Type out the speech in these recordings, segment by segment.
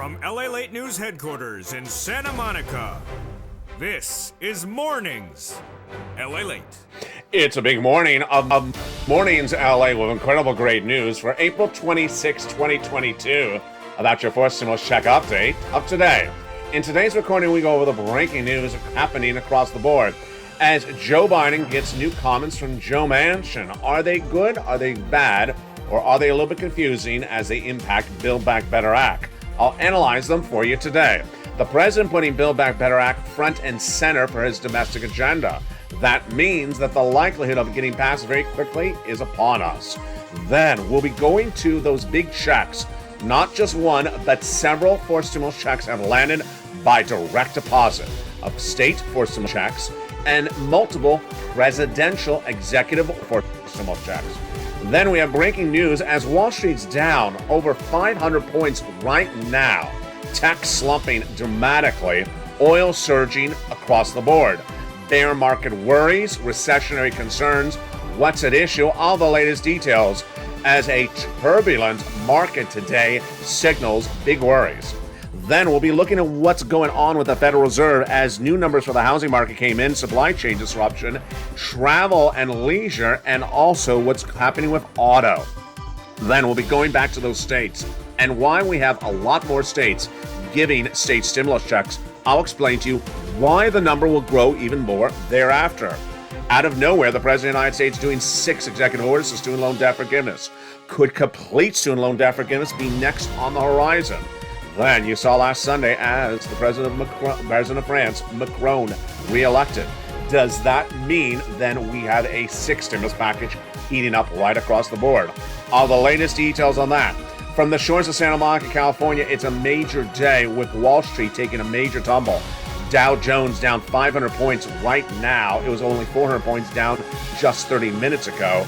From LALATE News Headquarters in Santa Monica, this is Mornings LALATE. It's a big morning of Mornings LA with incredible great news for April 26, 2022 about your fourth stimulus check update of today. In today's recording, we go over the breaking news happening across the board as Joe Biden gets new comments from Joe Manchin. Are they good? Are they bad? Or are they a little bit confusing as they impact Build Back Better Act? I'll analyze them for you today. The president putting Build Back Better Act front and center for his domestic agenda. That means that the likelihood of it getting passed very quickly is upon us. Then we'll be going to those big checks. Not just one, but several fourth stimulus checks have landed by direct deposit of state fourth stimulus checks and multiple presidential executive fourth stimulus checks. Then we have breaking news as Wall Street's down over 500 points right now. Tech slumping dramatically, oil surging across the board. Bear market worries, recessionary concerns, what's at issue, all the latest details as a turbulent market today signals big worries. Then we'll be looking at what's going on with the Federal Reserve as new numbers for the housing market came in, supply chain disruption, travel and leisure, and also what's happening with auto. Then we'll be going back to those states and why we have a lot more states giving state stimulus checks. I'll explain to you why the number will grow even more thereafter. Out of nowhere, the President of the United States doing 6 executive orders to student loan debt forgiveness. Could complete student loan debt forgiveness be next on the horizon? Then you saw last Sunday as the President of France, Macron, re-elected. Does that mean then we have a 6th stimulus package heating up right across the board? All the latest details on that. From the shores of Santa Monica, California, it's a major day with Wall Street taking a major tumble. Dow Jones down 500 points right now. It was only 400 points down just 30 minutes ago.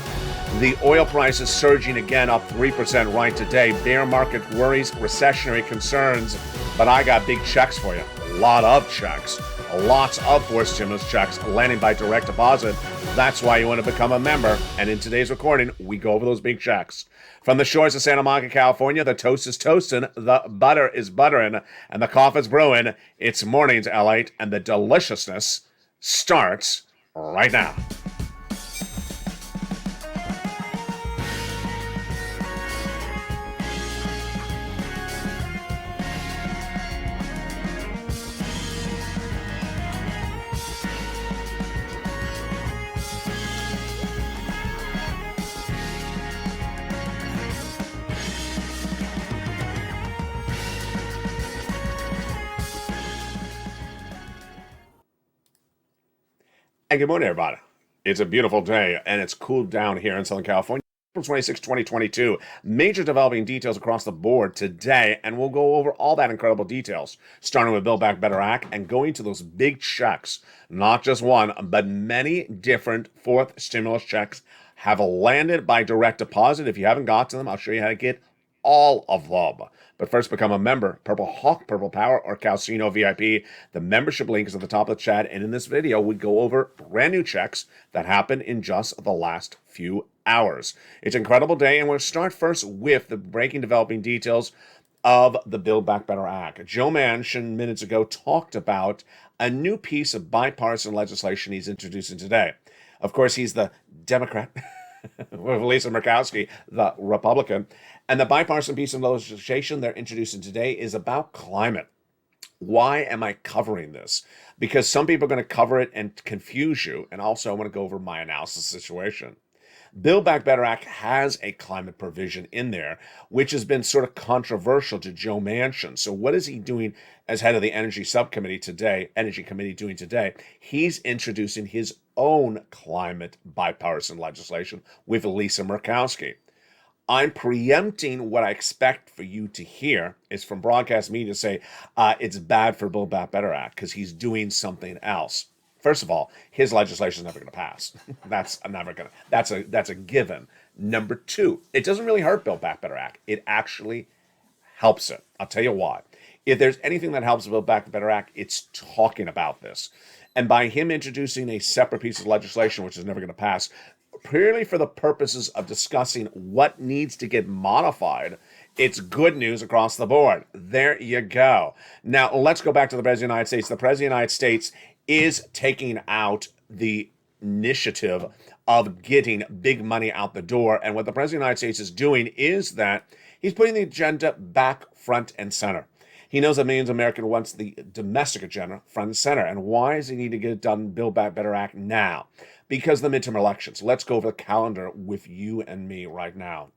The oil price is surging again, up 3% right today. Bear market worries, recessionary concerns, but I got big checks for you. A lot of checks. Lots of fourth stimulus checks landing by direct deposit. That's why you want to become a member. And in today's recording, we go over those big checks. From the shores of Santa Monica, California, the toast is toasting, the butter is buttering, and the coffee's brewing. It's Mornings LA, and the deliciousness starts right now. And good morning, everybody. It's a beautiful day, and it's cooled down here in Southern California. April 26, 2022. Major developing details across the board today, and we'll go over all that incredible details, starting with Build Back Better Act and going to those big checks. Not just one, but many different fourth stimulus checks have landed by direct deposit. If you haven't got to them, I'll show you how to get all of them. But first, become a member, Purple Hawk, Purple Power, or Calcino VIP. The membership link is at the top of the chat. And in this video, we go over brand new checks that happened in just the last few hours. It's an incredible day, and we'll start first with the breaking developing details of the Build Back Better Act. Joe Manchin minutes ago talked about a new piece of bipartisan legislation he's introducing today. Of course, he's the Democrat with Lisa Murkowski, the Republican. And the bipartisan piece of legislation they're introducing today is about climate. Why am I covering this? Because some people are going to cover it and confuse you. And also I want to go over my analysis situation. Build Back Better Act has a climate provision in there, which has been sort of controversial to Joe Manchin. So what is he doing as head of the Energy Committee doing today? He's introducing his own climate bipartisan legislation with Lisa Murkowski. I'm preempting what I expect for you to hear is from broadcast media say it's bad for Build Back Better Act because he's doing something else. First of all, his legislation is never going to pass. That's a given. Number two, it doesn't really hurt Build Back Better Act. It actually helps it. I'll tell you why. If there's anything that helps Build Back Better Act, it's talking about this. And by him introducing a separate piece of legislation, which is never going to pass, purely for the purposes of discussing what needs to get modified It's good news across the board. There you go. Now, let's go back to the President of the United States. The President of the United States is taking out the initiative of getting big money out the door. And what the President of the United States is doing is that he's putting the agenda back front and center. He knows that millions of Americans wants the domestic agenda front and center. And why does he need to get it done, Build Back Better Act now? Because of the midterm elections. Let's go over the calendar with you and me right now.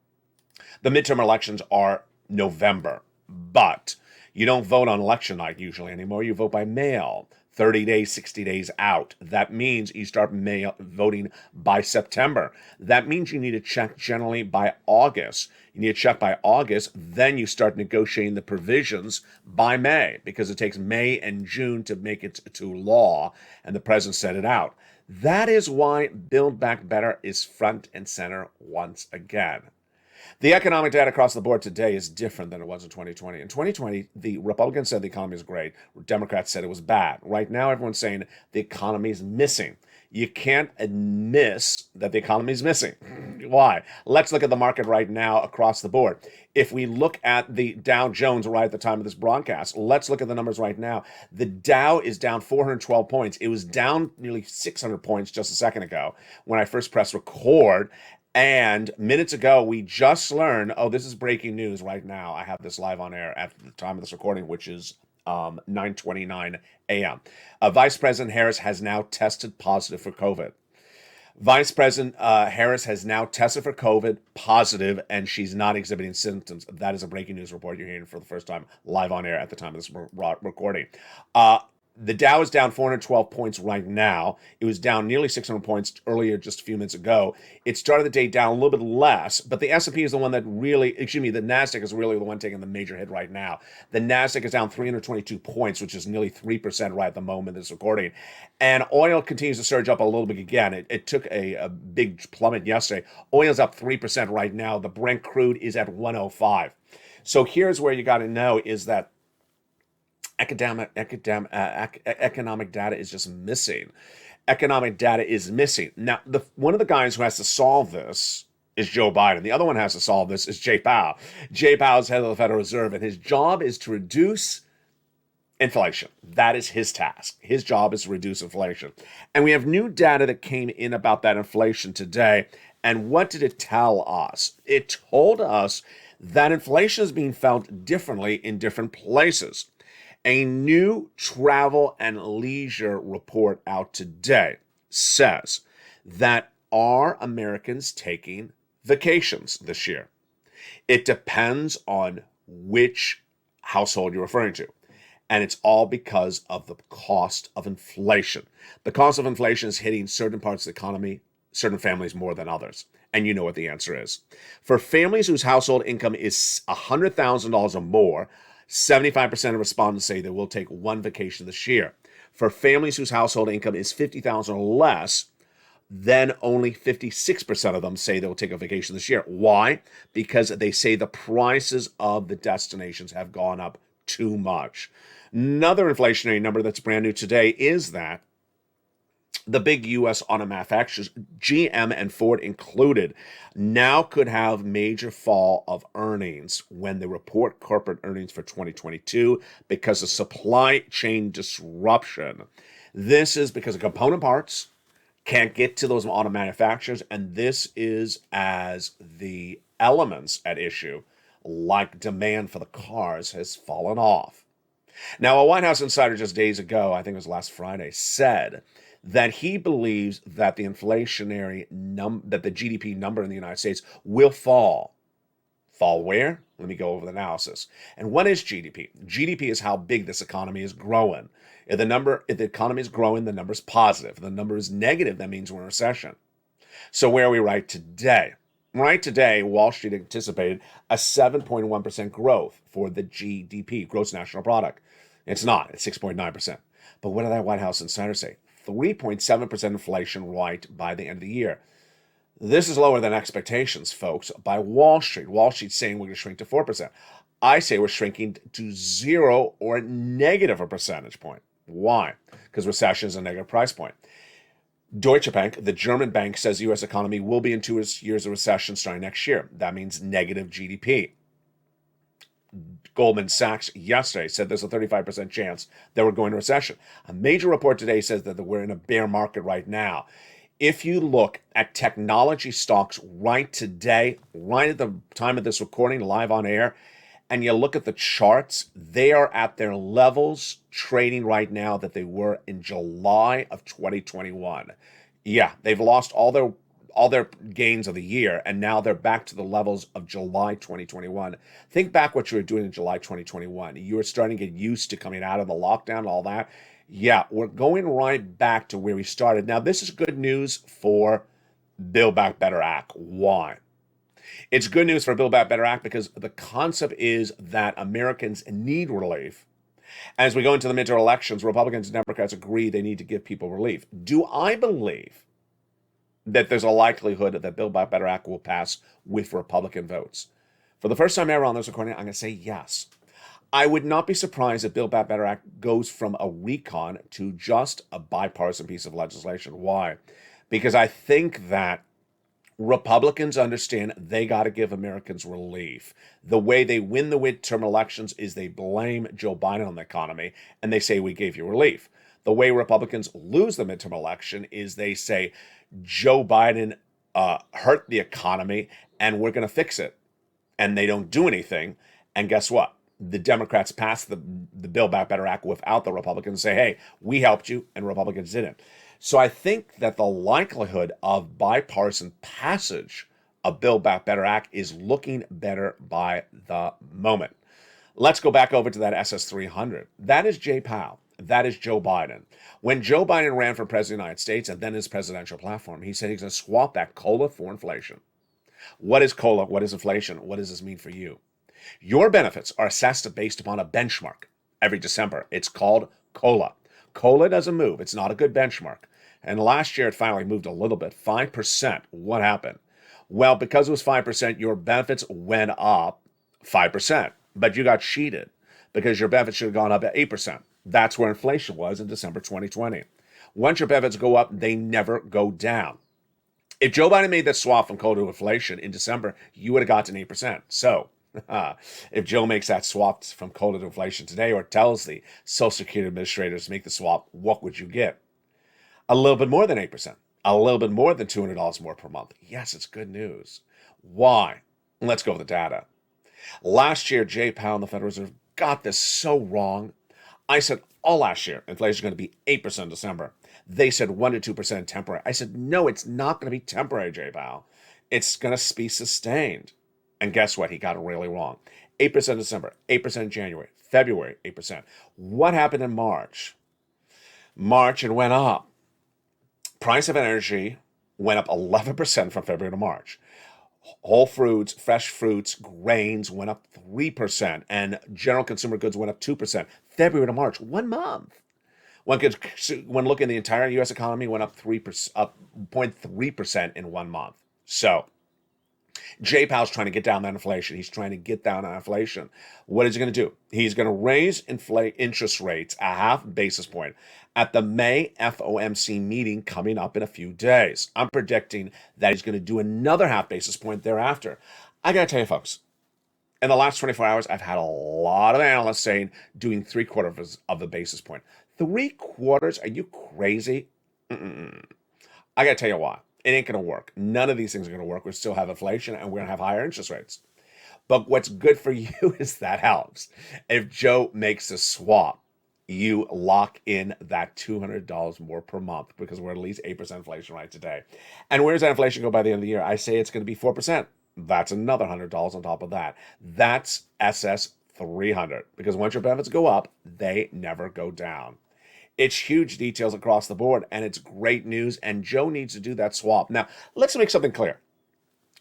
The midterm elections are November, but you don't vote on election night usually anymore. You vote by mail, 30 days, 60 days out. That means you start voting by September. That means you need to check generally by August. You need to check by August, then you start negotiating the provisions by May, because it takes May and June to make it to law, and the president set it out. That is why Build Back Better is front and center once again. The economic data across the board today is different than it was in 2020. In 2020, the Republicans said the economy is great. Democrats said it was bad. Right now, everyone's saying the economy is missing. You can't miss that the economy is missing. Why? Let's look at the market right now across the board. If we look at the Dow Jones right at the time of this broadcast, let's look at the numbers right now. The Dow is down 412 points. It was down nearly 600 points just a second ago when I first pressed record. And minutes ago, we just learned, oh, this is breaking news right now. I have this live on air at the time of this recording, which is 9:29 a.m. Vice President Harris has now tested positive for COVID. Vice President Harris has now tested for COVID positive, and she's not exhibiting symptoms. That is a breaking news report you're hearing for the first time live on air at the time of this recording. The Dow is down 412 points right now. It was down nearly 600 points earlier, just a few minutes ago. It started the day down a little bit less, but the S&P is the one that really, the NASDAQ is really the one taking the major hit right now. The NASDAQ is down 322 points, which is nearly 3% right at the moment of this recording. And oil continues to surge up a little bit again. It took a big plummet yesterday. Oil's up 3% right now. The Brent crude is at 105. So here's where you got to know is that economic data is just missing. Economic data is missing. Now, one of the guys who has to solve this is Joe Biden. The other one who has to solve this is Jay Powell. Jay Powell is head of the Federal Reserve, and his job is to reduce inflation. That is his task. His job is to reduce inflation. And we have new data that came in about that inflation today. And what did it tell us? It told us that inflation is being felt differently in different places. A new travel and leisure report out today says that are Americans taking vacations this year? It depends on which household you're referring to. And it's all because of the cost of inflation. The cost of inflation is hitting certain parts of the economy, certain families more than others. And you know what the answer is. For families whose household income is $100,000 or more, 75% of respondents say they will take one vacation this year. For families whose household income is $50,000 or less, then only 56% of them say they will take a vacation this year. Why? Because they say the prices of the destinations have gone up too much. Another inflationary number that's brand new today is that the big U.S. auto manufacturers, GM and Ford included, now could have major fall of earnings when they report corporate earnings for 2022 because of supply chain disruption. This is because of component parts can't get to those auto manufacturers, and this is as the elements at issue, like demand for the cars, has fallen off. Now, a White House insider just days ago, I think it was last Friday, said that he believes that the inflationary that the GDP number in the United States will fall. Fall where? Let me go over the analysis. And what is GDP? GDP is how big this economy is growing. If the economy is growing, the number is positive. If the number is negative, that means we're in recession. So where are we right today? Right today, Wall Street anticipated a 7.1% growth for the GDP, gross national product. It's not. It's 6.9%. But what did that White House insider say? 3.7% inflation right by the end of the year. This is lower than expectations, folks, by Wall Street. Wall Street's saying we're going to shrink to 4%. I say we're shrinking to 0 or negative a percentage point. Why? Because recession is a negative price point. Deutsche Bank, the German bank, says the U.S. economy will be in 2 years of recession starting next year. That means negative GDP. Goldman Sachs yesterday said there's a 35% chance that we're going to recession. A major report today says that we're in a bear market right now. If you look at technology stocks right today, right at the time of this recording, live on air, and you look at the charts, they are at their levels trading right now that they were in July of 2021. Yeah, they've lost all their gains of the year, and now they're back to the levels of July 2021. Think back what you were doing in July 2021. You were starting to get used to coming out of the lockdown and all that. Yeah, we're going right back to where we started. Now, this is good news for Build Back Better Act. Why? It's good news for Build Back Better Act because the concept is that Americans need relief. As we go into the midterm elections, Republicans and Democrats agree they need to give people relief. Do I believe that there's a likelihood that Build Back Better Act will pass with Republican votes? For the first time ever on this recording, I'm going to say yes. I would not be surprised if Build Back Better Act goes from a recon to just a bipartisan piece of legislation. Why? Because I think that Republicans understand they got to give Americans relief. The way they win the midterm elections is they blame Joe Biden on the economy, and they say, we gave you relief. The way Republicans lose the midterm election is they say, Joe Biden hurt the economy, and we're going to fix it. And they don't do anything. And guess what? The Democrats passed the Build Back Better Act without the Republicans say, hey, we helped you, and Republicans didn't. So I think that the likelihood of bipartisan passage of Build Back Better Act is looking better by the moment. Let's go back over to that SS300. That is Jay Powell. That is Joe Biden. When Joe Biden ran for president of the United States and then his presidential platform, he said he's going to swap that COLA for inflation. What is COLA? What is inflation? What does this mean for you? Your benefits are assessed based upon a benchmark every December. It's called COLA. COLA doesn't move. It's not a good benchmark. And last year, it finally moved a little bit, 5%. What happened? Well, because it was 5%, your benefits went up 5%. But you got cheated because your benefits should have gone up at 8%. That's where inflation was in December 2020. Once your benefits go up, they never go down. If Joe Biden made that swap from COLA to inflation in December, you would have gotten 8%. So if Joe makes that swap from COLA to inflation today or tells the Social Security administrators to make the swap, what would you get? A little bit more than 8%. A little bit more than $200 more per month. Yes, it's good news. Why? Let's go with the data. Last year, Jay Powell and the Federal Reserve got this so wrong. I said all last year, inflation is going to be 8% in December. They said 1% to 2% temporary. I said, no, it's not going to be temporary, Jay Powell. It's going to be sustained. And guess what? He got it really wrong. 8% in December, 8% in January, February, 8%. What happened in March? March, it went up. Price of energy went up 11% from February to March. Whole fruits, fresh fruits, grains went up 3%, and general consumer goods went up 2%. February to March, 1 month. When looking at the entire U.S. economy, went up 0.3% in 1 month. So Jay Powell's trying to get down that inflation. He's trying to get down on inflation. What is he going to do? He's going to raise interest rates a half basis point at the May FOMC meeting coming up in a few days. I'm predicting that he's going to do another half basis point thereafter. I got to tell you, folks, in the last 24 hours, I've had a lot of analysts saying doing 3/4 of a basis point. 3/4? Are you crazy? I got to tell you why. It ain't going to work. None of these things are going to work. We still have inflation and we're going to have higher interest rates. But what's good for you is that helps. If Joe makes a swap, you lock in that $200 more per month because we're at least 8% inflation right today. And where does that inflation go by the end of the year? I say it's going to be 4%. That's another $100 on top of that. That's SS 300 because once your benefits go up, they never go down. It's huge details across the board, and it's great news, and Joe needs to do that swap. Now, let's make something clear.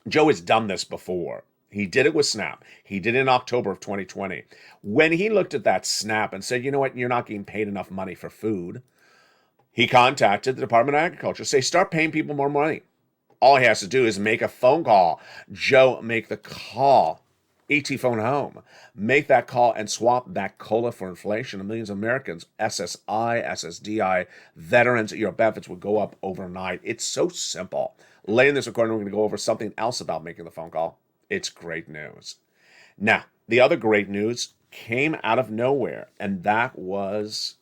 Joe has done this before. He did it with SNAP. He did it in October of 2020. When he looked at that SNAP and said, you know what, you're not getting paid enough money for food, he contacted the Department of Agriculture, say, start paying people more money. All he has to do is make a phone call. Joe, make the call. ET phone home. Make that call and swap that COLA for inflation. And millions of Americans, SSI, SSDI, veterans, your benefits would go up overnight. It's so simple. Later in this recording, we're going to go over something else about making the phone call. It's great news. Now, the other great news came out of nowhere, and that was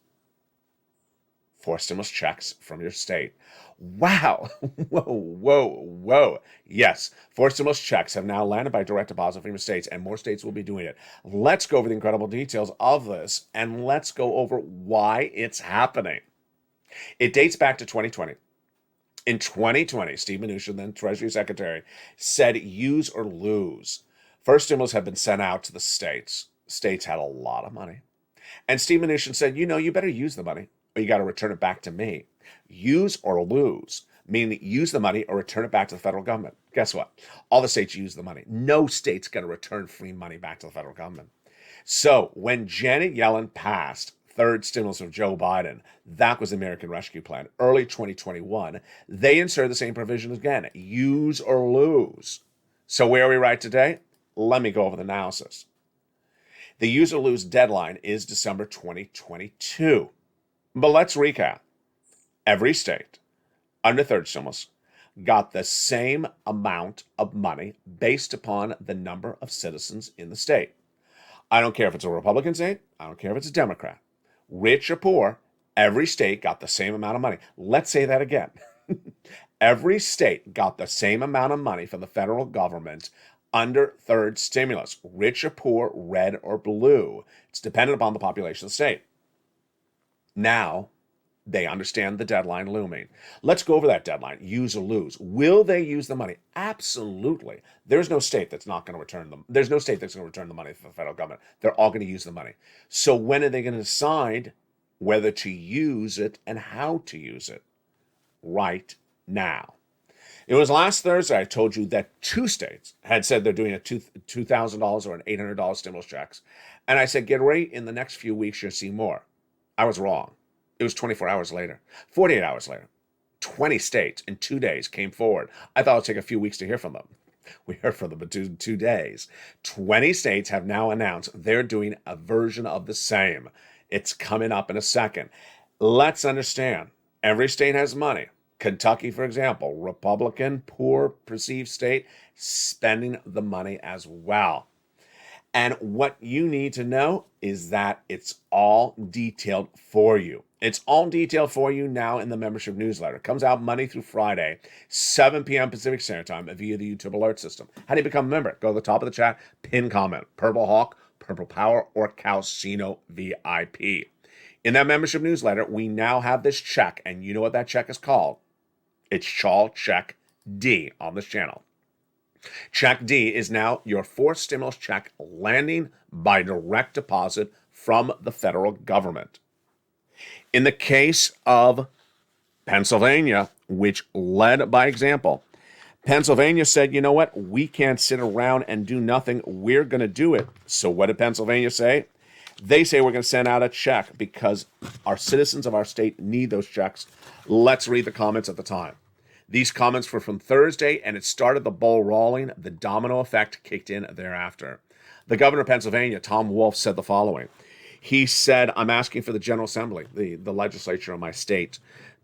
4 stimulus checks from your state. Wow. Whoa. Yes, 4 stimulus checks have now landed by direct deposit from your states, and more states will be doing it. Let's go over the incredible details of this, and let's go over why it's happening. It dates back to 2020. In 2020, Steve Mnuchin, then Treasury Secretary, said use or lose. First stimulus had been sent out to the states. States had a lot of money. And Steve Mnuchin said, you better use the money, or you got to return it back to me. Use or lose, meaning use the money or return it back to the federal government. Guess what? All the states use the money. No state's going to return free money back to the federal government. So when Janet Yellen passed third stimulus of Joe Biden, that was the American Rescue Plan, early 2021, they inserted the same provision again, use or lose. So where are we right today? Let me go over the analysis. The use or lose deadline is December 2022. But let's recap. Every state under third stimulus got the same amount of money based upon the number of citizens in the state. I don't care if it's a Republican state. I don't care if it's a Democrat. Rich or poor, every state got the same amount of money. Let's say that again. Every state got the same amount of money from the federal government under third stimulus. Rich or poor, red or blue. It's dependent upon the population of the state. Now, they understand the deadline looming. Let's go over that deadline. Use or lose. Will they use the money? Absolutely. There's no state that's not going to return them. There's no state that's going to return the money to the federal government. They're all going to use the money. So when are they going to decide whether to use it and how to use it? Right now. It was last Thursday I told you that 2 states had said they're doing a $2,000 or an $800 stimulus checks. And I said, get ready, in the next few weeks, you'll see more. I was wrong. It was 24 hours later, 48 hours later. 20 states in 2 days came forward. I thought it would take a few weeks to hear from them. We heard from them in 2 days. 20 states have now announced they're doing a version of the same. It's coming up in a second. Let's understand, every state has money. Kentucky, for example, Republican, poor perceived state, spending the money as well. And what you need to know is that it's all detailed for you. It's all detailed for you now in the membership newsletter. It comes out Monday through Friday, 7 p.m. Pacific Standard Time via the YouTube alert system. How do you become a member? Go to the top of the chat, pin comment, Purple Hawk, Purple Power, or Calcino VIP. In that membership newsletter, we now have this check, and you know what that check is called? It's Shawl Check D on this channel. Check D is now your 4th stimulus check landing by direct deposit from the federal government. In the case of Pennsylvania, which led by example, Pennsylvania said, you know what? We can't sit around and do nothing. We're going to do it. So what did Pennsylvania say? They say we're going to send out a check because our citizens of our state need those checks. Let's read the comments at the time. These comments were from Thursday, and it started the ball rolling. The domino effect kicked in thereafter. The governor of Pennsylvania, Tom Wolf, said the following. He said, I'm asking for the General Assembly, the legislature of my state,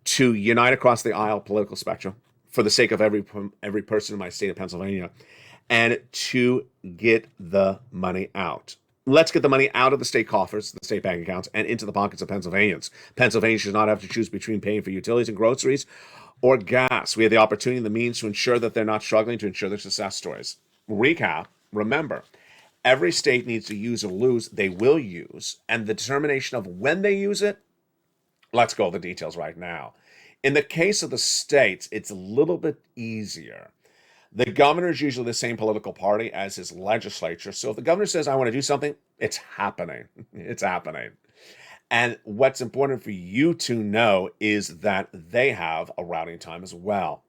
to unite across the aisle political spectrum for the sake of every person in my state of Pennsylvania, and to get the money out. Let's get the money out of the state coffers, the state bank accounts, and into the pockets of Pennsylvanians. Pennsylvania should not have to choose between paying for utilities and groceries or gas. We have the opportunity and the means to ensure that they're not struggling, to ensure their success stories. Recap, remember, every state needs to use or lose. They will use. And the determination of when they use it, let's go over the details right now. In the case of the states, it's a little bit easier. The governor is usually the same political party as his legislature. So if the governor says, I want to do something, it's happening. It's happening. And what's important for you to know is that they have a routing time as well.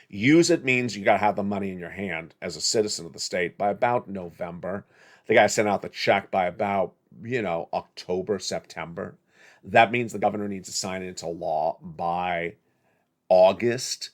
Use it means you got to have the money in your hand as a citizen of the state by about November. The guy sent out the check by about, October, September. That means the governor needs to sign it into law by August.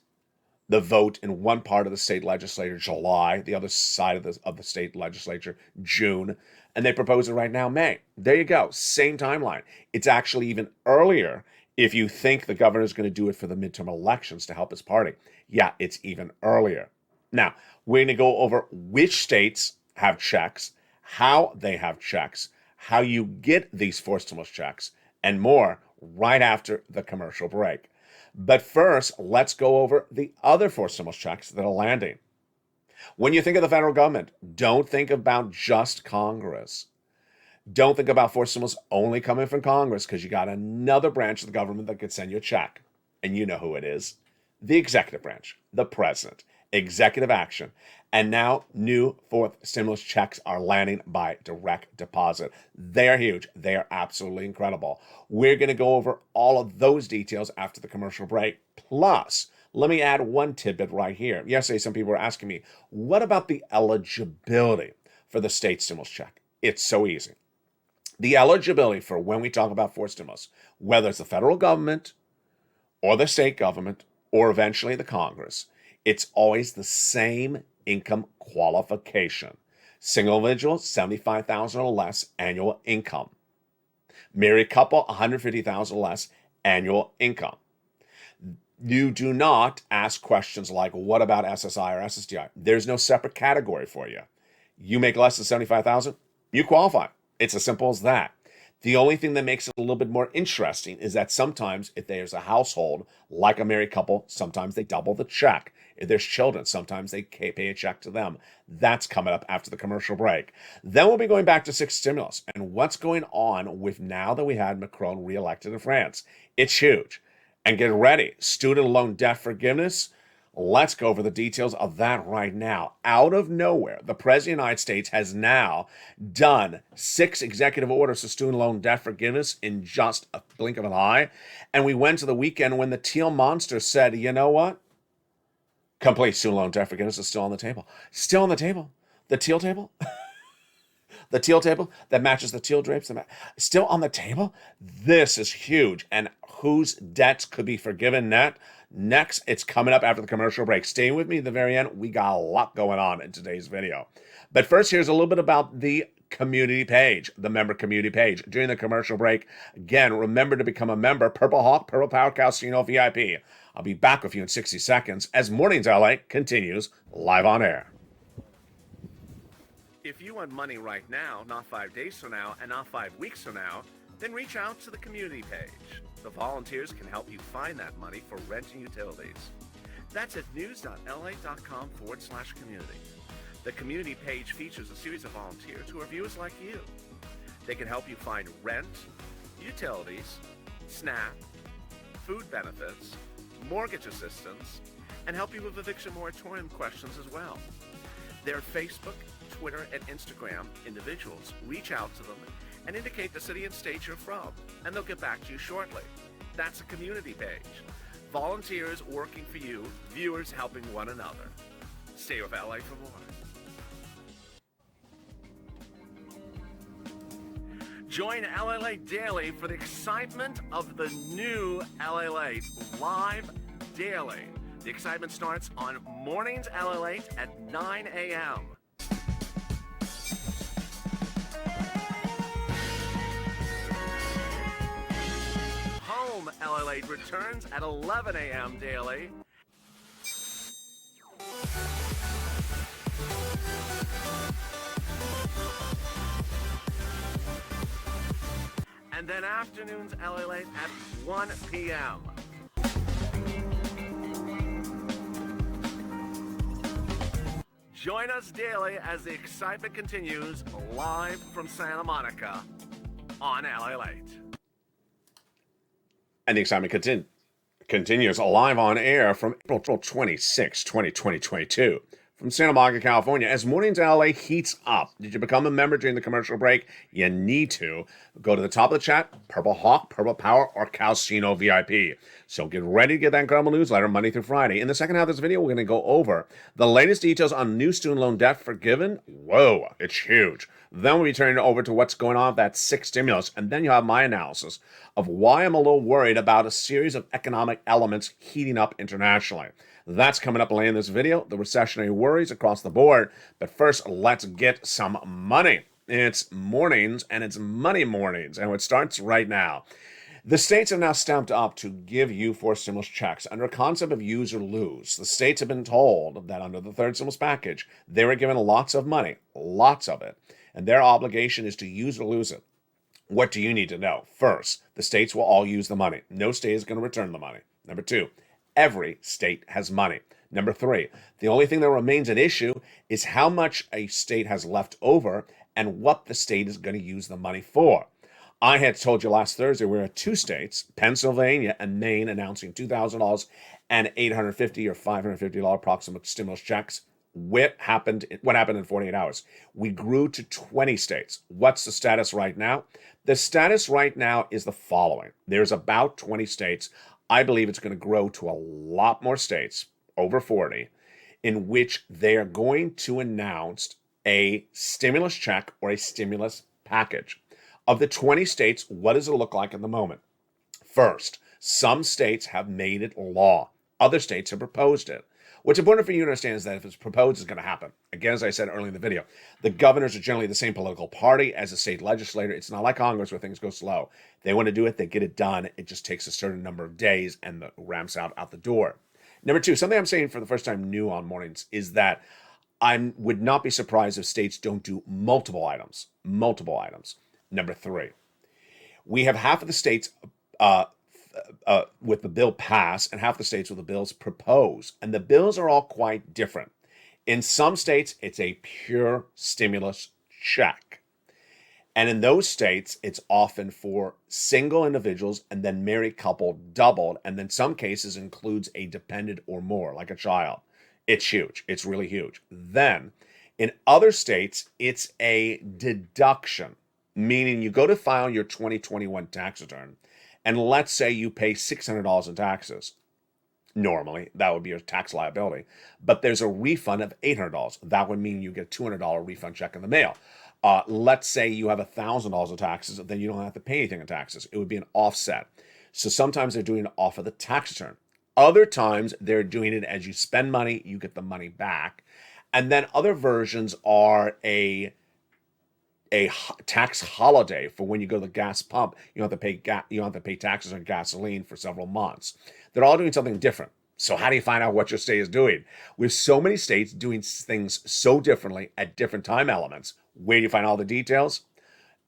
The vote in one part of the state legislature, July, the other side of the state legislature, June, and they propose it right now, May. There you go, same timeline. It's actually even earlier if you think the governor is going to do it for the midterm elections to help his party. Yeah, it's even earlier. Now, we're going to go over which states have checks, how they have checks, how you get these forced stimulus checks, and more right after the commercial break. But first, let's go over the other forced stimulus checks that are landing. When you think of the federal government, don't think about just Congress. Don't think about forced stimulus only coming from Congress, because you got another branch of the government that could send you a check. And you know who it is. The executive branch, the president, executive action. And now new fourth stimulus checks are landing by direct deposit. They are huge. They are absolutely incredible. We're going to go over all of those details after the commercial break. Plus, let me add one tidbit right here. Yesterday, some people were asking me, what about the eligibility for the state stimulus check? It's so easy. The eligibility for when we talk about forced stimulus, whether it's the federal government or the state government or eventually the Congress, it's always the same income qualification. Single individual, $75,000 or less annual income. Married couple, $150,000 or less annual income. You do not ask questions like, what about SSI or SSDI? There's no separate category for you. You make less than $75,000, you qualify. It's as simple as that. The only thing that makes it a little bit more interesting is that sometimes if there's a household, like a married couple, sometimes they double the check. If there's children, sometimes they pay a check to them. That's coming up after the commercial break. Then we'll be going back to sixth stimulus and what's going on with now that we had Macron reelected in France. It's huge. And get ready, student loan debt forgiveness. Let's go over the details of that right now. Out of nowhere, the President of the United States has now done 6 executive orders for student loan debt forgiveness in just a blink of an eye. And we went to the weekend when the teal monster said, you know what? Complete student loan debt forgiveness is still on the table. Still on the table. The teal table? The teal table that matches the teal drapes, still on the table? This is huge. And whose debts could be forgiven next? It's coming up after the commercial break. Stay with me at the very end. We got a lot going on in today's video. But first, here's a little bit about the community page, the member community page. During the commercial break, again, remember to become a member. Purple Hawk, Purple Power Calcino VIP. I'll be back with you in 60 seconds as Mornings LA continues live on air. If you want money right now, not 5 days from now, and not 5 weeks from now, then reach out to the community page. The volunteers can help you find that money for rent and utilities. That's at news.la.com/community. The community page features a series of volunteers who are viewers like you. They can help you find rent, utilities, SNAP, food benefits, mortgage assistance, and help you with eviction moratorium questions as well. Their Facebook, Twitter, and Instagram individuals reach out to them and indicate the city and state you're from, and they'll get back to you shortly. That's a community page. Volunteers working for you, viewers helping one another. Stay with LA for more. Join LALATE Daily for the excitement of the new LALATE live daily. The excitement starts on Mornings LALATE at 9 a.m. Home LALATE returns at 11 a.m. daily. And then afternoons LALATE at 1 p.m. Join us daily as the excitement continues live from Santa Monica on LALATE. And the excitement continues live on air from April 26, 2022. From Santa Monica, California, as Mornings LA heats up. Did you become a member during the commercial break? You need to. Go to the top of the chat, Purple Hawk, Purple Power, or Calcino VIP. So get ready to get that incredible newsletter Monday through Friday. In the second half of this video, we're going to go over the latest details on new student loan debt forgiven. Whoa, it's huge. Then we'll be turning it over to what's going on with that sixth stimulus. And then you'll have my analysis of why I'm a little worried about a series of economic elements heating up internationally. That's coming up later in this video, the recessionary worries across the board. But first, let's get some money. It's mornings, and it's money mornings, and it starts right now. The states have now stamped up to give you forced stimulus checks under a concept of use or lose. The states have been told that under the third stimulus package, they were given lots of money, lots of it. and their obligation is to use it or lose it. What do you need to know? First, the states will all use the money. No state is going to return the money. Number two, every state has money. Number three, the only thing that remains an issue is how much a state has left over and what the state is going to use the money for. I had told you last Thursday we were at 2 states, Pennsylvania and Maine, announcing $2,000 and $850 or $550 approximate stimulus checks. What happened in 48 hours? We grew to 20 states. What's the status right now? The status right now is the following. There's about 20 states. I believe it's going to grow to a lot more states, over 40, in which they are going to announce a stimulus check or a stimulus package. Of the 20 states, what does it look like at the moment? First, some states have made it law. Other states have proposed it. What's important for you to understand is that if it's proposed, it's going to happen. Again, as I said earlier in the video, the governors are generally the same political party as the state legislator. It's not like Congress where things go slow. They want to do it, they get it done. It just takes a certain number of days and the ramps out the door. Number two, something I'm saying for the first time new on mornings is that I would not be surprised if states don't do multiple items. Number three, we have half of the states with the bill pass and half the states with the bills propose. And the bills are all quite different. In some states, it's a pure stimulus check. And in those states, it's often for single individuals and then married couple doubled. And then some cases includes a dependent or more, like a child. It's huge. It's really huge. Then in other states, it's a deduction, meaning you go to file your 2021 tax return, and let's say you pay $600 in taxes. Normally, that would be your tax liability. But there's a refund of $800. That would mean you get a $200 refund check in the mail. Let's say you have $1,000 in taxes, then you don't have to pay anything in taxes. It would be an offset. So sometimes they're doing it off of the tax return. Other times they're doing it as you spend money, you get the money back. And then other versions are a tax holiday for when you go to the gas pump. You don't have to pay taxes on gasoline for several months. They're all doing something different. So how do you find out what your state is doing? With so many states doing things so differently at different time elements, where do you find all the details?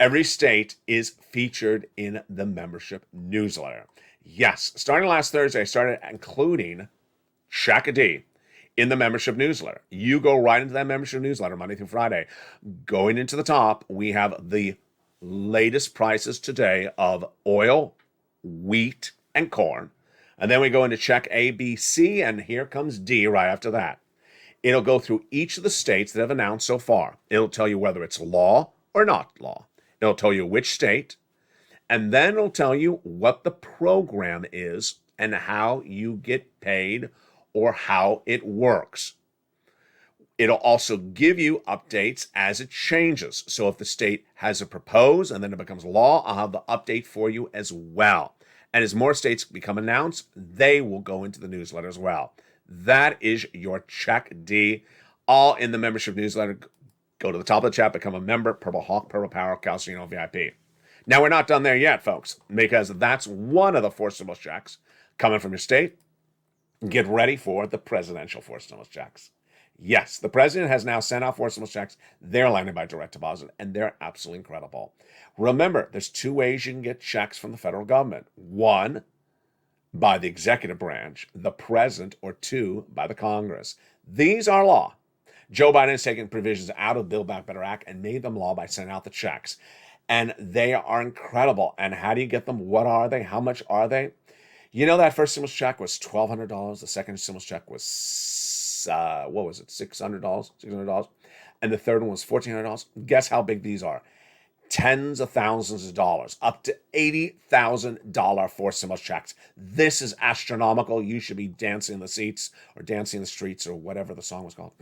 Every state is featured in the membership newsletter. Yes, starting last Thursday, I started including Shack-A-D in the membership newsletter. You go right into that membership newsletter Monday through Friday. Going into the top, we have the latest prices today of oil, wheat, and corn. And then we go into check A, B, C, and here comes D right after that. It'll go through each of the states that have announced so far. It'll tell you whether it's law or not law. It'll tell you which state, and then it'll tell you what the program is and how you get paid or how it works. It'll also give you updates as it changes. So if the state has a propose and then it becomes law, I'll have the update for you as well. And as more states become announced, they will go into the newsletter as well. That is your Check D, all in the membership newsletter. Go to the top of the chat, become a member, Purple Hawk, Purple Power, Calcino VIP. Now, we're not done there yet, folks, because that's one of the 4 stimulus checks coming from your state. Get ready for the presidential 4 stimulus checks. Yes, the president has now sent out 4 stimulus checks. They're landed by direct deposit, and they're absolutely incredible. Remember, there's 2 ways you can get checks from the federal government. 1, by the executive branch, the president, or 2, by the Congress. These are law. Joe Biden has taken provisions out of the Build Back Better Act and made them law by sending out the checks. And they are incredible. And how do you get them? What are they? How much are they? You know, that first stimulus check was $1,200. The second stimulus check was, $600? And the third one was $1,400. Guess how big these are? Tens of thousands of dollars, up to $80,000 for stimulus checks. This is astronomical. You should be dancing in the seats or dancing in the streets or whatever the song was called.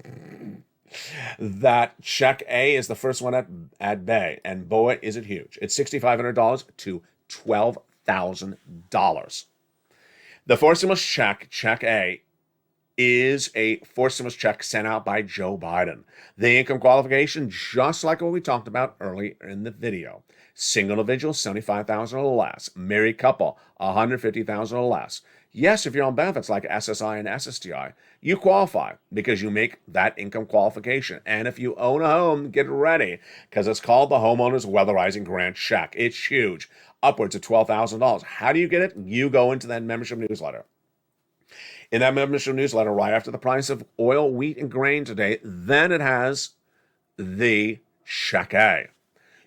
That Check A is the first one at Bay, and boy, is it huge. It's $6,500 to $12,000. The 4 stimulus check, Check A, is a 4 stimulus check sent out by Joe Biden. The income qualification, just like what we talked about earlier in the video. Single individual, $75,000 or less. Married couple, $150,000 or less. Yes, if you're on benefits like SSI and SSDI, you qualify because you make that income qualification. And if you own a home, get ready because it's called the Homeowners Weatherizing Grant Check. It's huge, upwards of $12,000. How do you get it? You go into that membership newsletter. In that membership newsletter, right after the price of oil, wheat, and grain today, then it has the Check A.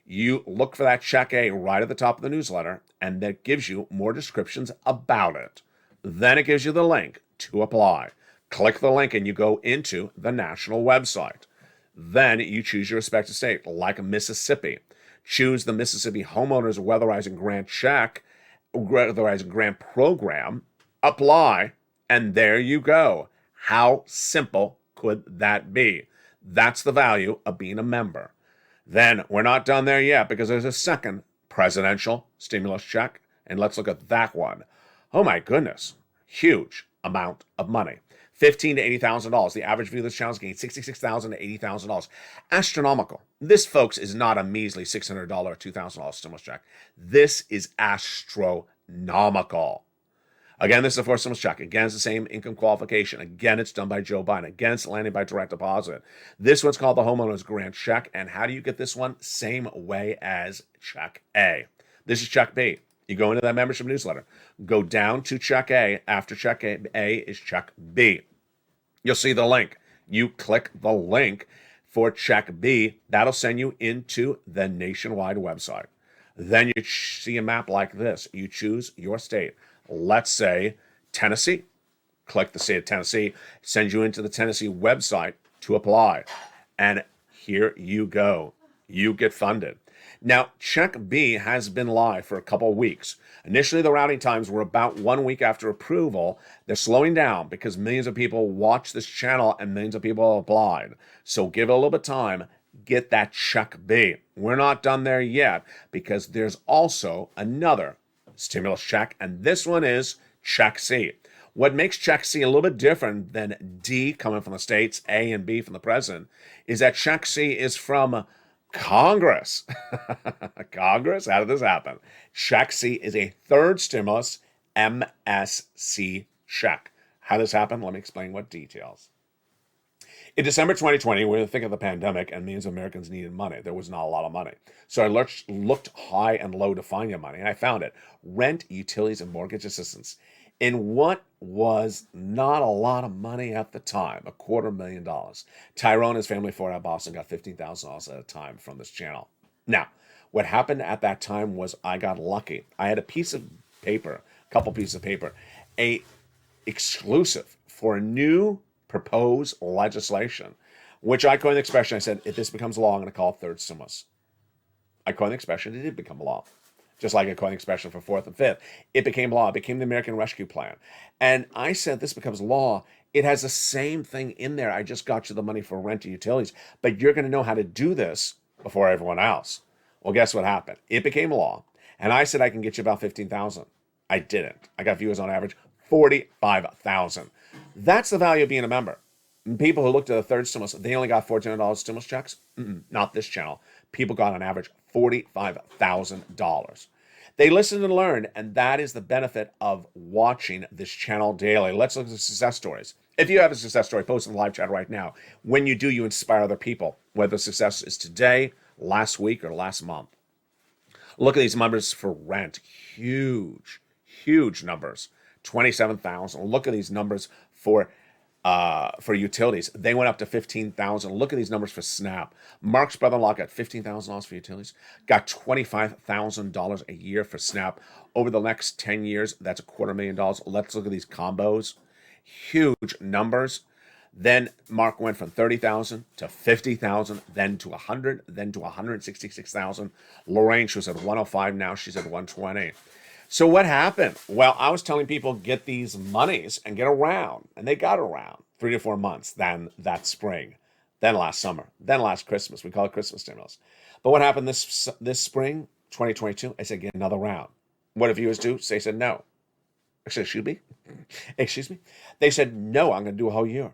You look for that Check A right at the top of the newsletter, and that gives you more descriptions about it. Then it gives you the link to apply. Click the link and you go into the national website. Then you choose your respective state, like Mississippi. Choose the Mississippi Homeowners Weatherizing Grant Check, Weatherizing Grant Program, apply, and there you go. How simple could that be? That's the value of being a member. Then we're not done there yet because there's a second presidential stimulus check, and let's look at that one. Oh my goodness, huge amount of money. $15,000 to $80,000. The average view of this channel is getting $66,000 to $80,000. Astronomical. This, folks, is not a measly $600 or $2,000 stimulus check. This is astronomical. Again, this is a first stimulus check. Again, it's the same income qualification. Again, it's done by Joe Biden. Again, it's landing by direct deposit. This one's called the Homeowners Grant Check. And how do you get this one? Same way as Check A. This is Check B. You go into that membership newsletter. Go down to Check A. After Check A is Check B. You'll see the link. You click the link for Check B. That'll send you into the nationwide website. Then you see a map like this. You choose your state. Let's say Tennessee. Click the state of Tennessee. Sends you into the Tennessee website to apply. And here you go. You get funded. Now, Check B has been live for a couple of weeks. Initially, the routing times were about 1 week after approval. They're slowing down because millions of people watch this channel and millions of people applied. So give it a little bit of time. Get that Check B. We're not done there yet because there's also another stimulus check, and this one is Check C. What makes Check C a little bit different than D coming from the states, A and B from the president, is that Check C is from Congress. Congress? How did this happen? Check C is a third stimulus MSC check. How did this happen? Let me explain what details. In December 2020, we were in the thick of the pandemic and millions of Americans needed money. There was not a lot of money. So I looked high and low to find your money, and I found it. Rent, utilities, and mortgage assistance. In what was not a lot of money at the time, $250,000. Tyrone and his family for out of Boston got $15,000 at a time from this channel. Now, what happened at that time was I got lucky. I had a piece of paper, a couple pieces of paper, a exclusive for a new proposed legislation, which I coined the expression. I said, if this becomes law, I'm going to call it third stimulus. I coined the expression. It did become law. Just like I coined the expression for fourth and fifth. It became law. It became the American Rescue Plan. And I said, this becomes law. It has the same thing in there. I just got you the money for rent and utilities, but you're going to know how to do this before everyone else. Well, guess what happened? It became law. And I said, I can get you about 15,000. I didn't. I got viewers on average 45,000. That's the value of being a member. People who looked at the third stimulus, they only got $1,400 stimulus checks. Not this channel. People got on average $45,000. They listened and learned, and that is the benefit of watching this channel daily. Let's look at the success stories. If you have a success story, post in the live chat right now. When you do, you inspire other people, whether success is today, last week, or last month. Look at these numbers for rent. Huge, huge numbers. 27,000. Look at these numbers for utilities. They went up to 15,000. Look at these numbers for SNAP. Mark's brother-in-law got $15,000 for utilities, got $25,000 a year for SNAP. Over the next 10 years, that's $250,000. Let's look at these combos. Huge numbers. Then Mark went from 30,000 to 50,000, then to 100, then to 166,000. Lorraine, she was at 105, now she's at 120. So what happened? Well, I was telling people, get these monies and get around. And they got around 3 to 4 months, then that spring, then last summer, then last Christmas. We call it Christmas stimulus. But what happened this spring, 2022? I said, get another round. What did viewers do? They said, no. Actually, excuse me. They said, no, I'm going to do a whole year.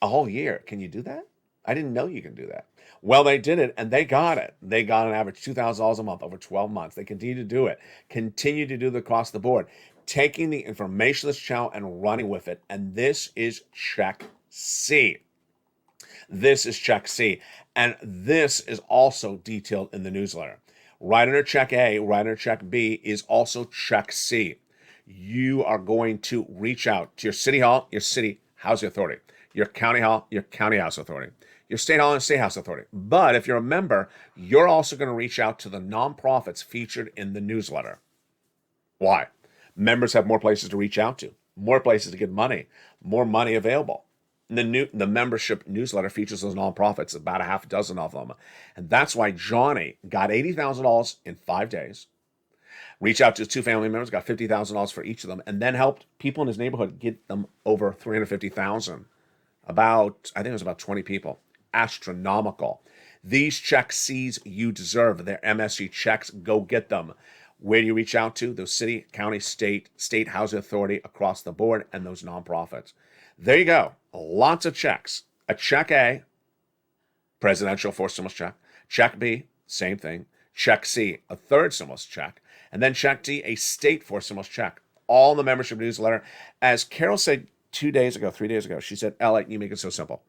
A whole year. Can you do that? I didn't know you can do that. Well, they did it, and they got it. They got an average $2,000 a month over 12 months. They continue to do it. Continue to do it across the board. taking the information of this channel and running with it. And this is check C. This is check C. And this is also detailed in the newsletter. Right under check A, right under check B is also check C. You are going to reach out to your city hall, your city housing authority, your county hall, your county house authority, your state hall and state house authority. But if you're a member, you're also going to reach out to the nonprofits featured in the newsletter. Why? Members have more places to reach out to, more places to get money, more money available. The membership newsletter features those nonprofits, about a half dozen of them. And that's why Johnny got $80,000 in 5 days. Reached out to his 2 family members, got $50,000 for each of them, and then helped people in his neighborhood get them over $350,000. I think it was about 20 people. Astronomical. These check C's you deserve. They're MSG checks. Go get them. Where do you reach out to? Those city, county, state housing authority across the board, and those nonprofits. There you go. Lots of checks. A check A, presidential forced stimulus check. Check B, same thing. Check C, a third stimulus check. And then check D, a state forced stimulus check. All in the membership newsletter. As Carol said 3 days ago, she said, "LALATE, you make it so simple.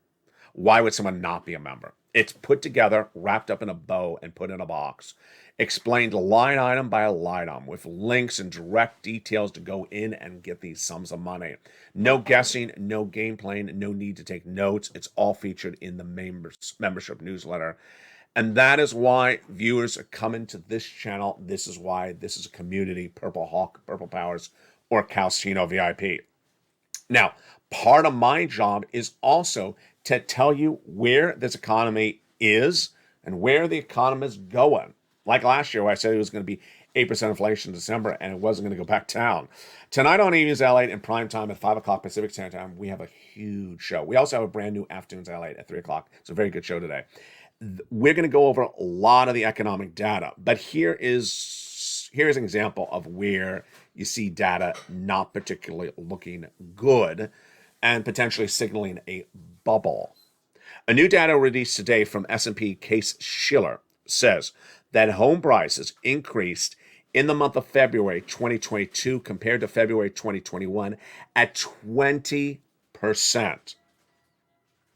Why would someone not be a member?" It's put together, wrapped up in a bow, and put in a box. Explained line item by line item with links and direct details to go in and get these sums of money. No guessing, no game playing, no need to take notes. It's all featured in the membership newsletter. And that is why viewers are coming to this channel. This is why this is a community, Purple Hawk, Purple Powers, or Calcino VIP. Now, part of my job is also to tell you where this economy is and where the economy is going. Like last year, where I said it was going to be 8% inflation in December, and it wasn't going to go back down. Tonight on Evenings LA in prime time at 5 o'clock Pacific Standard Time, we have a huge show. We also have a brand new Afternoons LA at 3 o'clock. It's a very good show today. We're going to go over a lot of the economic data, but here's an example of where you see data not particularly looking good and potentially signaling a bubble. A new data released today from S&P Case-Shiller says that home prices increased in the month of February 2022 compared to February 2021 at 20%.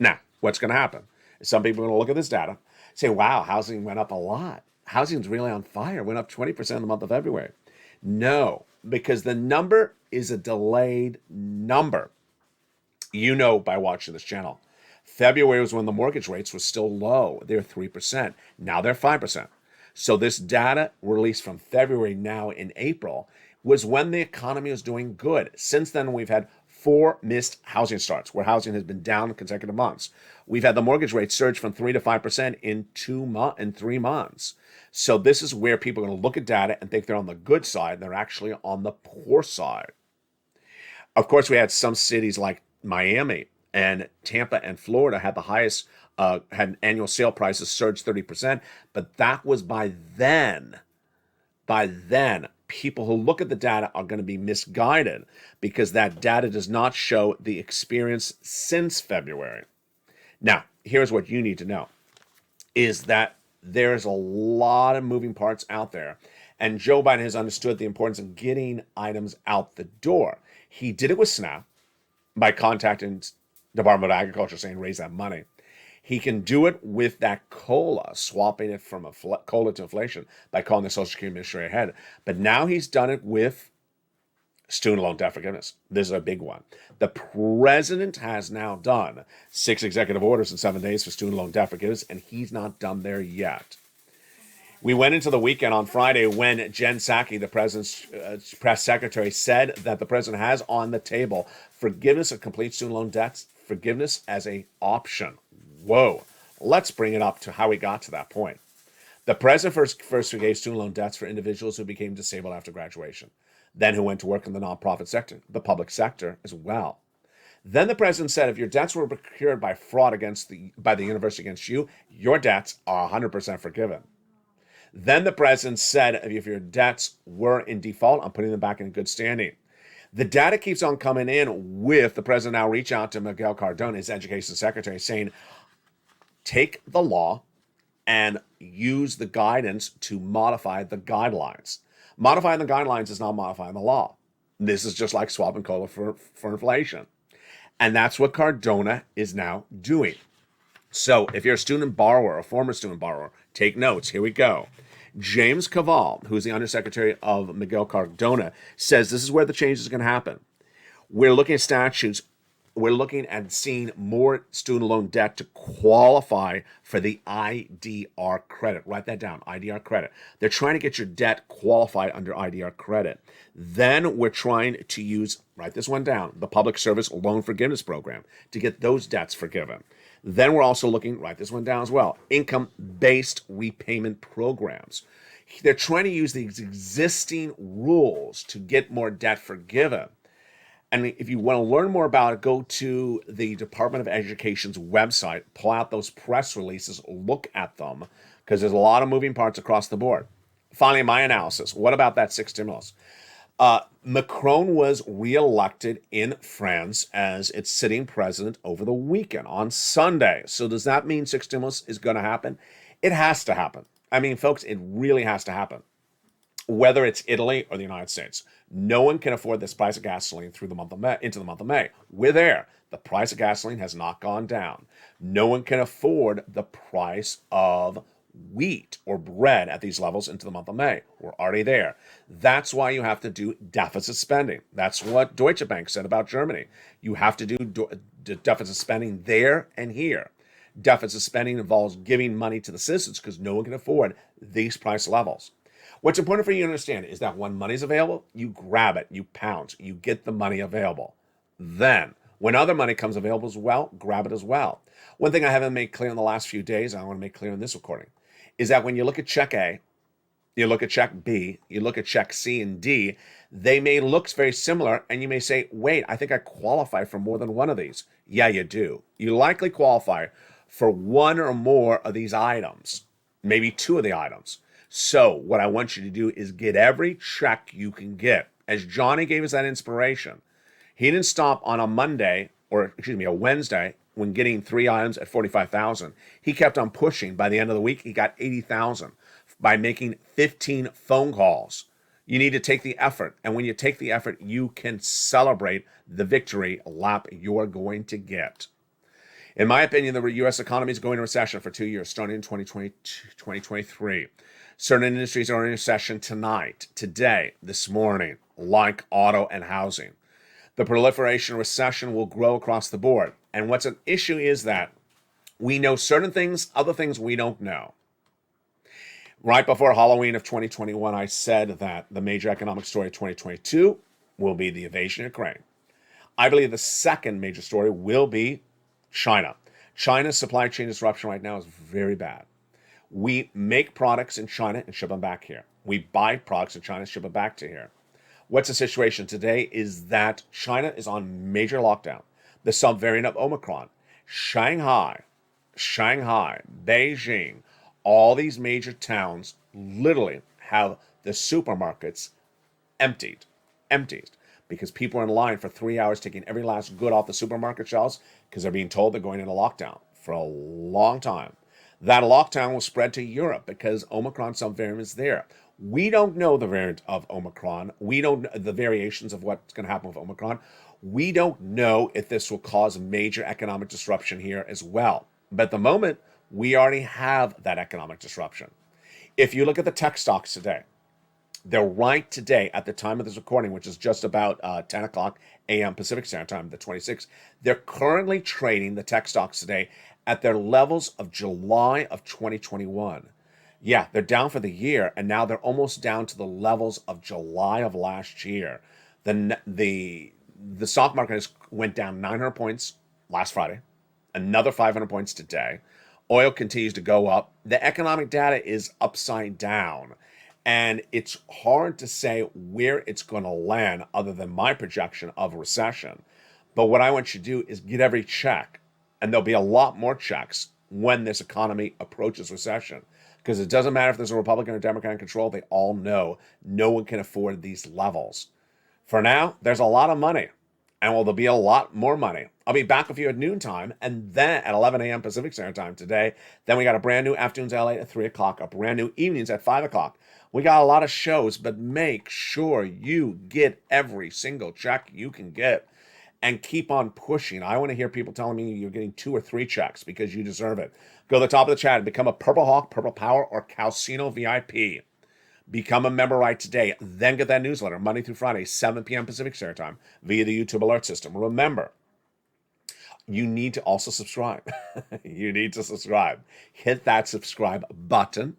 Now, what's going to happen? Some people are going to look at this data, say, wow, housing went up a lot. Housing's really on fire, went up 20% in the month of February. No, because the number is a delayed number. You know by watching this channel. February was when the mortgage rates were still low. They're 3%. Now they're 5%. So this data released from February now in April was when the economy was doing good. Since then, we've had 4 missed housing starts where housing has been down consecutive months. We've had the mortgage rate surge from 3 to 5% in 3 months. So this is where people are going to look at data and think they're on the good side. They're actually on the poor side. Of course, we had some cities like Miami and Tampa and Florida had the highest, had annual sale prices surge 30%. But that was by then. By then, people who look at the data are going to be misguided because that data does not show the experience since February. Now, here's what you need to know, is that there's a lot of moving parts out there, and Joe Biden has understood the importance of getting items out the door. He did it with SNAP by contacting Department of Agriculture saying, raise that money. He can do it with that COLA, swapping it from a COLA to inflation by calling the Social Security Administrator ahead. But now he's done it with student loan debt forgiveness. This is a big one. The president has now done 6 executive orders in 7 days for student loan debt forgiveness, and he's not done there yet. We went into the weekend on Friday when Jen Psaki, the president's press secretary, said that the president has on the table forgiveness of complete student loan debts, forgiveness as an option. Whoa, let's bring it up to how we got to that point. The president first forgave student loan debts for individuals who became disabled after graduation, then who went to work in the nonprofit sector, the public sector as well. Then the president said if your debts were procured by fraud by the university against you, your debts are 100% forgiven. Then the president said if your debts were in default, I'm putting them back in good standing. The data keeps on coming in with the president now reach out to Miguel Cardona, his education secretary, saying, take the law and use the guidance to modify the guidelines. Modifying the guidelines is not modifying the law. This is just like swapping cola for inflation. And that's what Cardona is now doing. So if you're a student borrower, a former student borrower, take notes. Here we go. James Cavall, who's the undersecretary of Miguel Cardona, says this is where the change is going to happen. We're looking at statutes. We're looking at seeing more student loan debt to qualify for the IDR credit. Write that down, IDR credit. They're trying to get your debt qualified under IDR credit. Then we're trying to use, write this one down, the Public Service Loan Forgiveness Program to get those debts forgiven. Then we're also looking, write this one down as well, income-based repayment programs. They're trying to use these existing rules to get more debt forgiven. And if you want to learn more about it, go to the Department of Education's website, pull out those press releases, look at them, because there's a lot of moving parts across the board. Finally, my analysis. What about that sixth stimulus? Macron was reelected in France as its sitting president over the weekend on Sunday. So does that mean sixth stimulus is going to happen? It has to happen. I mean, folks, it really has to happen. Whether it's Italy or the United States, no one can afford this price of gasoline through the month of May, into the month of May. We're there. The price of gasoline has not gone down. No one can afford the price of wheat or bread at these levels into the month of May. We're already there. That's why you have to do deficit spending. That's what Deutsche Bank said about Germany. You have to do deficit spending there and here. Deficit spending involves giving money to the citizens because no one can afford these price levels. What's important for you to understand is that when money's available, you grab it, you pounce, you get the money available. Then, when other money comes available as well, grab it as well. One thing I haven't made clear in the last few days, I want to make clear in this recording, is that when you look at check A, you look at check B, you look at check C and D, they may look very similar, and you may say, wait, I think I qualify for more than one of these. Yeah, you do. You likely qualify for one or more of these items, maybe two of the items. So what I want you to do is get every check you can get. As Johnny gave us that inspiration, he didn't stop on a Wednesday, when getting 3 items at 45,000. He kept on pushing. By the end of the week, he got 80,000 by making 15 phone calls. You need to take the effort. And when you take the effort, you can celebrate the victory lap you're going to get. In my opinion, the U.S. economy is going into recession for 2 years, starting in 2023. Certain industries are in recession tonight, today, this morning, like auto and housing. The proliferation of recession will grow across the board. And what's an issue is that we know certain things, other things we don't know. Right before Halloween of 2021, I said that the major economic story of 2022 will be the invasion of Ukraine. I believe the second major story will be China. China's supply chain disruption right now is very bad. We make products in China and ship them back here. We buy products in China and ship them back to here. What's the situation today is that China is on major lockdown. The subvariant of Omicron. Shanghai, Beijing, all these major towns literally have the supermarkets emptied because people are in line for 3 hours taking every last good off the supermarket shelves because they're being told they're going into lockdown for a long time. That lockdown will spread to Europe because Omicron subvariant is there. We don't know the variant of Omicron. We don't know the variations of what's going to happen with Omicron. We don't know if this will cause major economic disruption here as well. But at the moment, we already have that economic disruption. If you look at the tech stocks today, they're right today at the time of this recording, which is just about 10 o'clock a.m. Pacific Standard Time, the 26th. They're currently trading the tech stocks today at their levels of July of 2021. Yeah, they're down for the year, and now they're almost down to the levels of July of last year. The stock market went down 900 points last Friday, another 500 points today. Oil continues to go up. The economic data is upside down, and it's hard to say where it's going to land other than my projection of a recession. But what I want you to do is get every check, and there'll be a lot more checks when this economy approaches recession. Because it doesn't matter if there's a Republican or Democrat in control, they all know no one can afford these levels. For now, there's a lot of money. And well, there'll be a lot more money. I'll be back with you at noontime and then at 11 a.m. Pacific Standard Time today. Then we got a brand new Afternoons LA at 3 o'clock, a brand new Evenings at 5 o'clock. We got a lot of shows, but make sure you get every single check you can get and keep on pushing. I want to hear people telling me you're getting 2 or 3 checks because you deserve it. Go to the top of the chat and become a Purple Hawk, Purple Power, or Calcino VIP. Become a member right today. Then get that newsletter Monday through Friday, 7 p.m. Pacific Standard Time via the YouTube alert system. Remember, you need to also subscribe. You need to subscribe. Hit that subscribe button.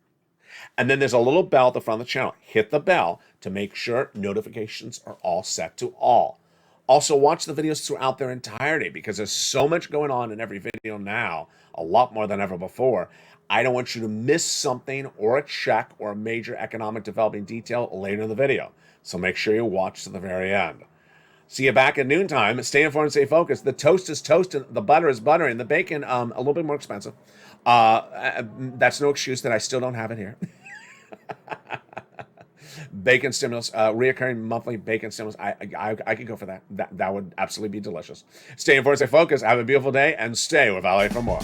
And then there's a little bell at the front of the channel. Hit the bell to make sure notifications are all set to all. Also, watch the videos throughout their entirety because there's so much going on in every video now, a lot more than ever before. I don't want you to miss something or a check or a major economic developing detail later in the video. So make sure you watch to the very end. See you back at noontime. Stay informed and stay focused. The toast is toasting, the butter is buttering, and the bacon a little bit more expensive. That's no excuse that I still don't have it here. Bacon stimulus, reoccurring monthly bacon stimulus. I could go for that. That would absolutely be delicious. Stay informed, stay focused. Have a beautiful day, and stay with LA for more.